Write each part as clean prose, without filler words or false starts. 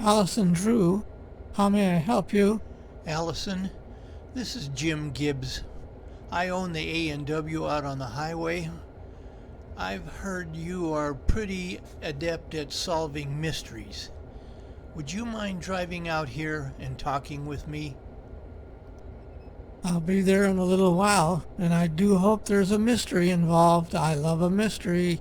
Allison Drew. How may I help you? Allison, this is Jim Gibbs. I own the A&W out on the highway. I've heard you are pretty adept at solving mysteries. Would you mind driving out here and talking with me? I'll be there in a little while, and I do hope there's a mystery involved. I love a mystery.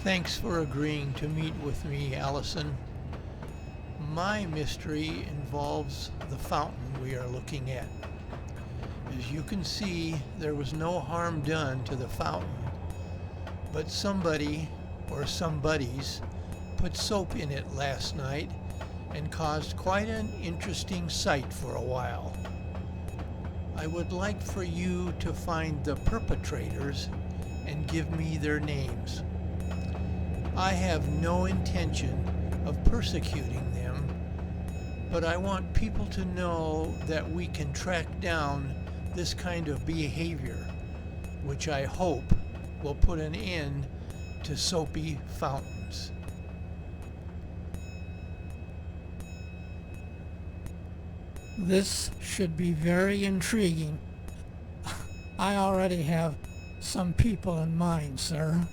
Thanks for agreeing to meet with me, Allison. My mystery involves the fountain we are looking at. As you can see, there was no harm done to the fountain, but somebody or somebodies put soap in it last night and caused quite an interesting sight for a while. I would like for you to find the perpetrators and give me their names. I have no intention of persecuting them, but I want people to know that we can track down this kind of behavior, which I hope will put an end to soapy fountains. This should be very intriguing. I already have some people in mind, sir.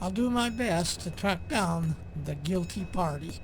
I'll do my best to track down the guilty party.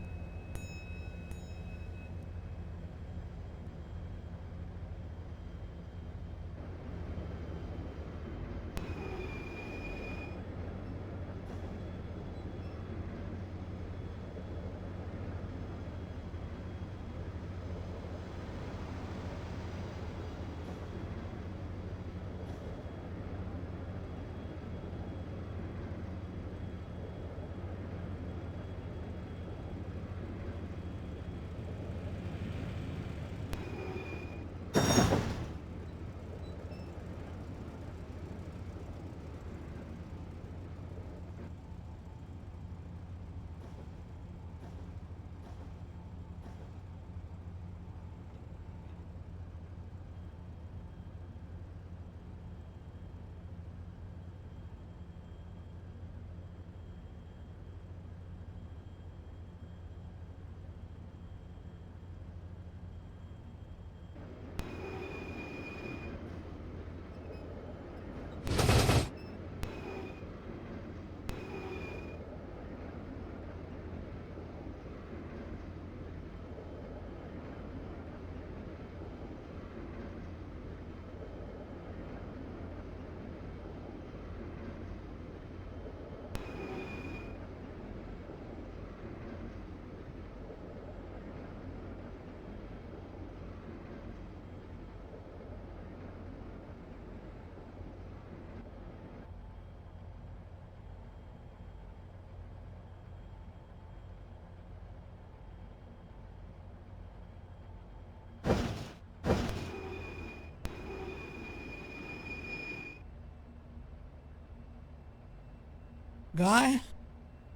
Guy,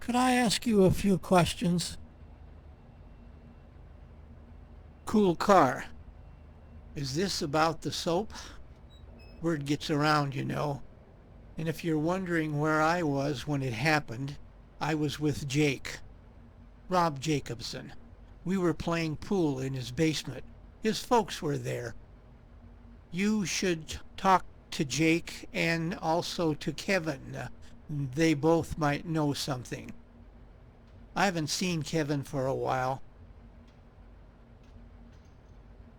could I ask you a few questions? Cool car. Is this about the soap? Word gets around, you know. And if you're wondering where I was when it happened, I was with Jake. Rob Jacobson. We were playing pool in his basement. His folks were there. You should talk to Jake and also to Kevin. They both might know something. I haven't seen Kevin for a while.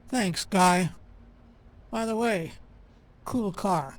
Thanks, Guy. By the way, cool car.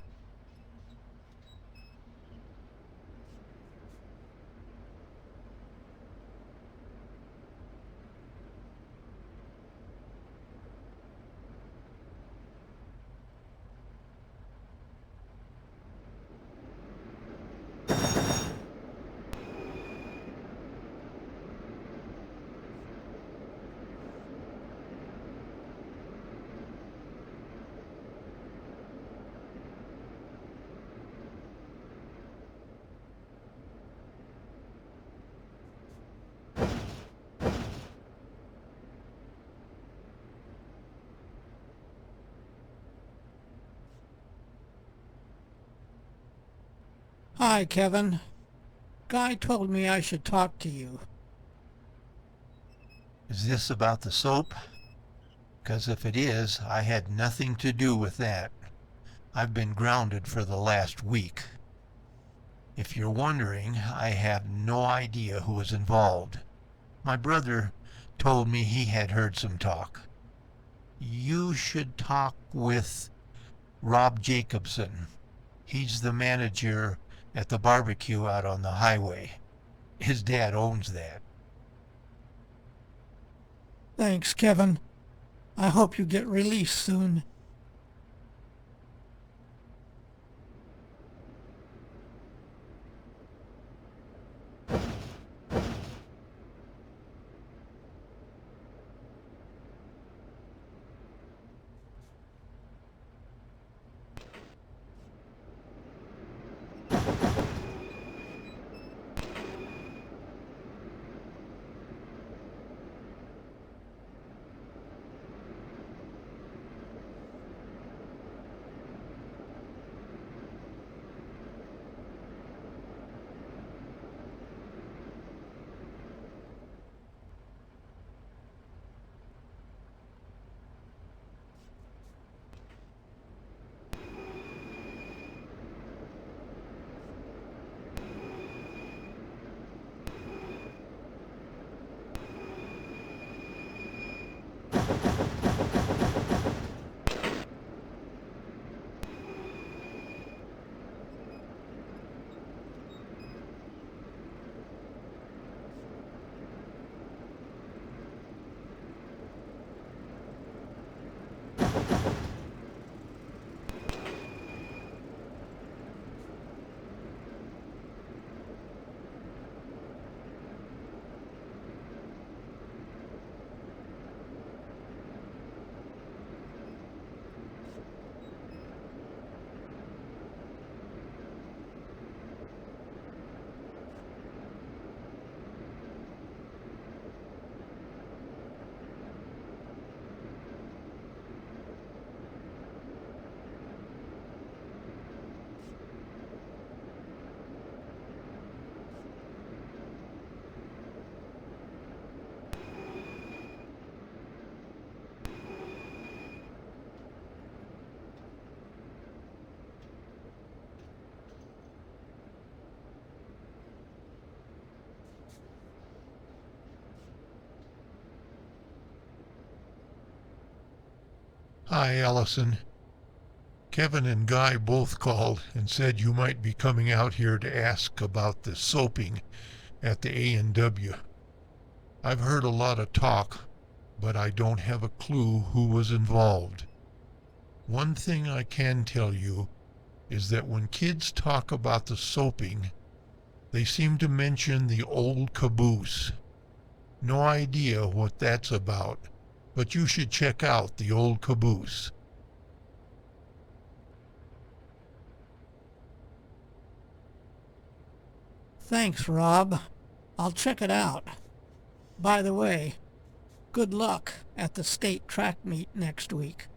Hi, Kevin. Guy told me I should talk to you. Is this about the soap? Because if it is, I had nothing to do with that. I've been grounded for the last week. If you're wondering, I have no idea who was involved. My brother told me he had heard some talk. You should talk with Rob Jacobson. He's the manager at the barbecue out on the highway. His dad owns that. Thanks, Kevin. I hope you get released soon. Hi, Allison. Kevin and Guy both called and said you might be coming out here to ask about the soaping at the A&W. I've heard a lot of talk, but I don't have a clue who was involved. One thing I can tell you is that when kids talk about the soaping, they seem to mention the old Caboose. No idea what that's about, but you should check out the old Caboose. Thanks, Rob. I'll check it out. By the way, good luck at the state track meet next week.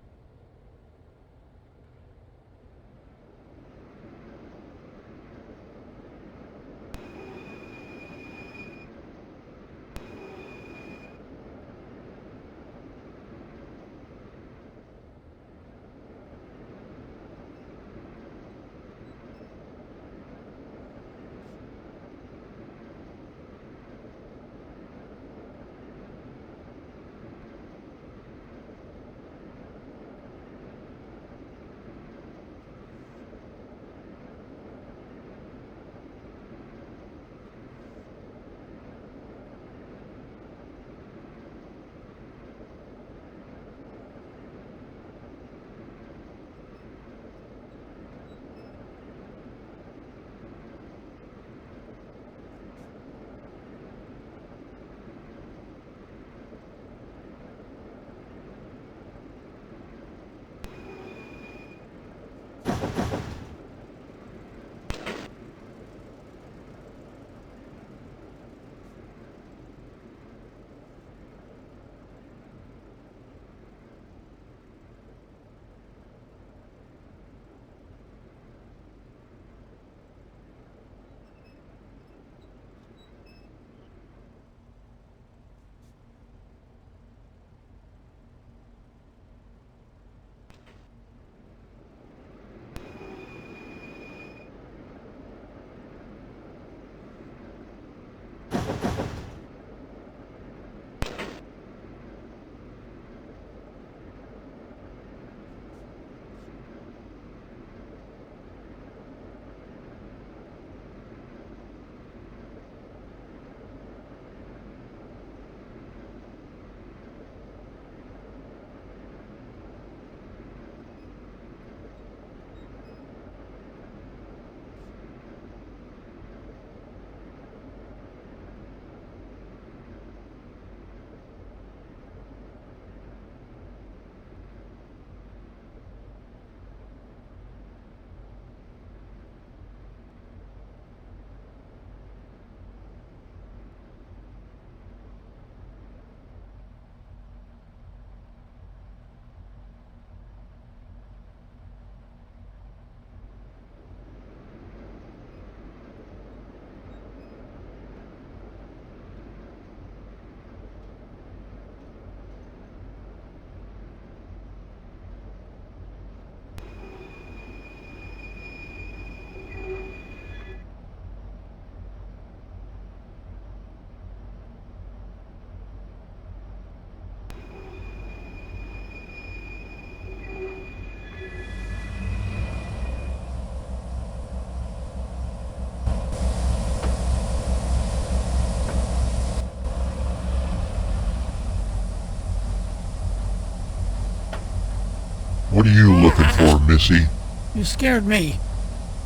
What are you looking for, Missy? You scared me.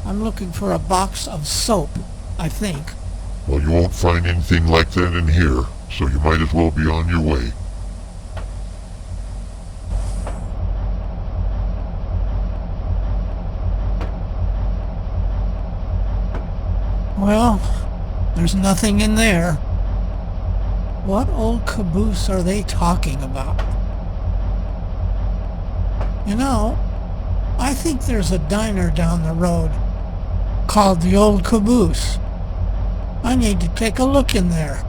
I'm looking for a box of soap, I think. Well, you won't find anything like that in here, so you might as well be on your way. Well, there's nothing in there. What old caboose are they talking about? You know, I think there's a diner down the road called the Old Caboose. I need to take a look in there.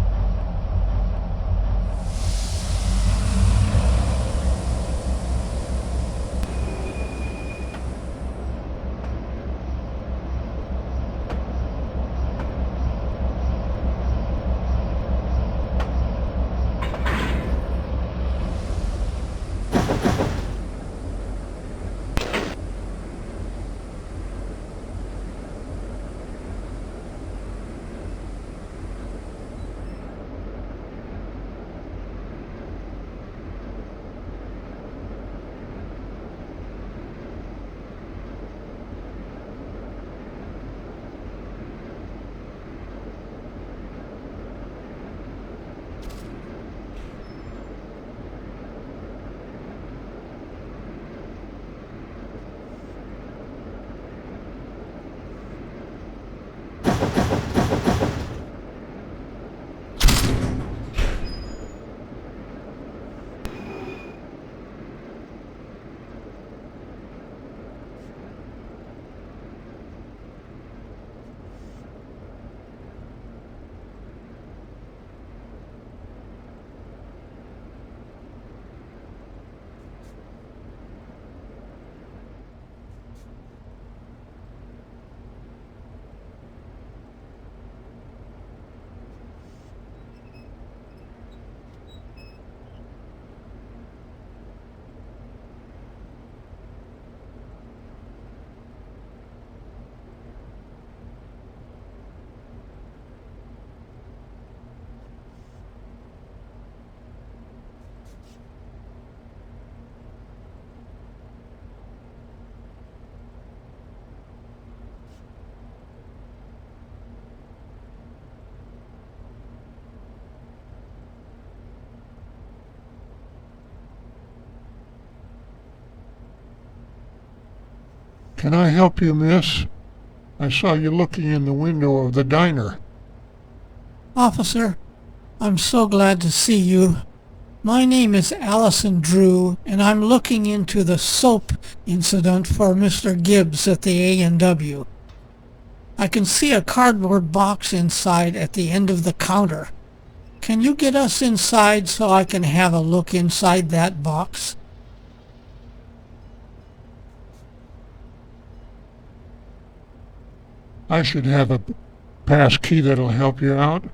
Can I help you, miss? I saw you looking in the window of the diner. Officer, I'm so glad to see you. My name is Allison Drew, and I'm looking into the soap incident for Mr. Gibbs at the A&W. I can see a cardboard box inside at the end of the counter. Can you get us inside so I can have a look inside that box? I should have a pass key that'll help you out.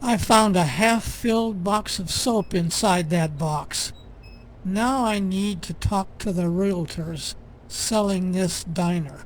I found a half-filled box of soap inside that box. Now I need to talk to the realtors selling this diner.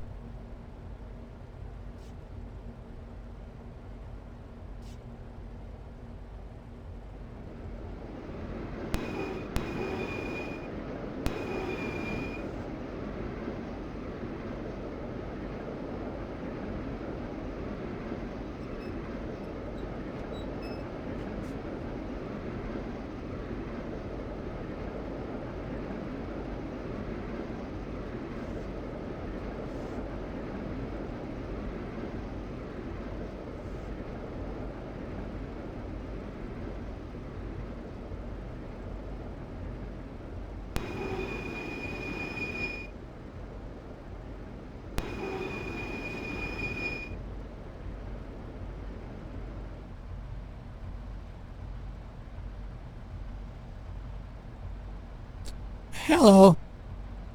Hello,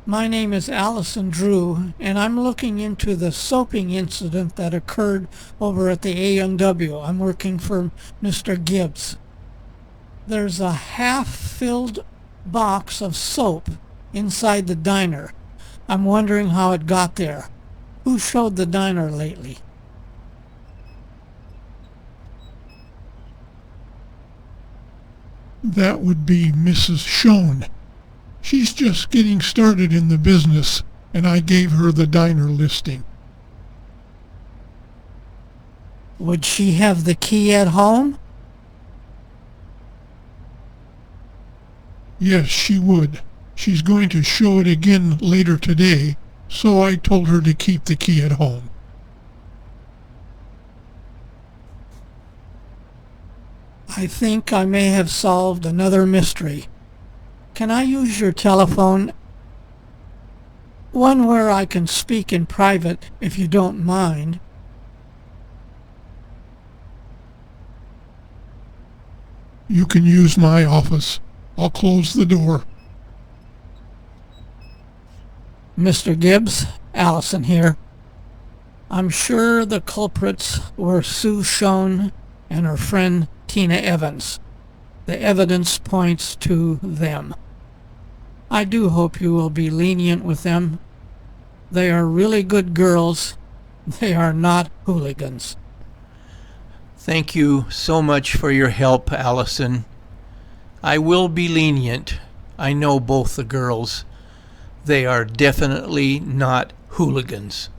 my name is Allison Drew, and I'm looking into the soaping incident that occurred over at the A&W. I'm working for Mr. Gibbs. There's a half-filled box of soap inside the diner. I'm wondering how it got there. Who showed the diner lately? That would be Mrs. Schoen. She's just getting started in the business, and I gave her the diner listing. Would she have the key at home? Yes, she would. She's going to show it again later today, so I told her to keep the key at home. I think I may have solved another mystery. Can I use your telephone? One where I can speak in private, if you don't mind. You can use my office. I'll close the door. Mr. Gibbs, Allison here. I'm sure the culprits were Sue Schoen and her friend Tina Evans. The evidence points to them. I do hope you will be lenient with them. They are really good girls. They are not hooligans. Thank you so much for your help, Allison. I will be lenient. I know both the girls. They are definitely not hooligans.